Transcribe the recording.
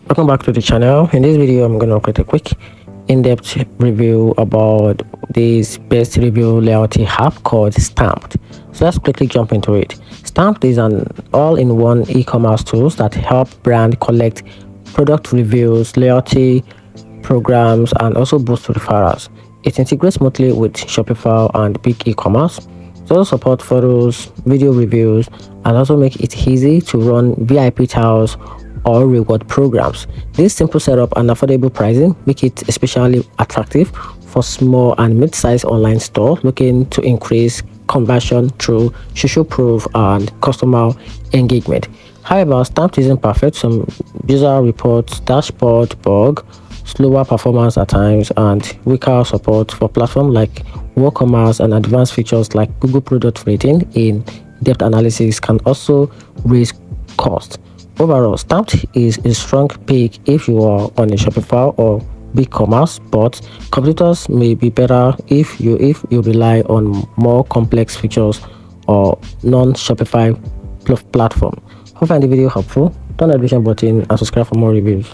Welcome back to the channel. In this video, I'm going to create a quick in-depth review about this best review loyalty app called Stamped. So let's quickly jump into it. Stamped is an all-in-one e-commerce tools that help brand collect product reviews, loyalty programs, and also boost referrals. It integrates smoothly with Shopify and big e-commerce. It also supports photos, video reviews, and also make it easy to run VIP tiles or reward programs. This simple setup and affordable pricing make it especially attractive for small and mid-sized online stores looking to increase conversion through social proof and customer engagement. However, Stamped isn't perfect. Some user reports dashboard bug, slower performance at times, and weaker support for platforms like WooCommerce, and advanced features like Google product rating in-depth analysis can also raise costs. Overall, Stamped is a strong pick if you are on a Shopify or big commerce, but competitors may be better if you rely on more complex features or non-Shopify platform. Hope you find the video helpful. Turn the notification button and subscribe for more reviews.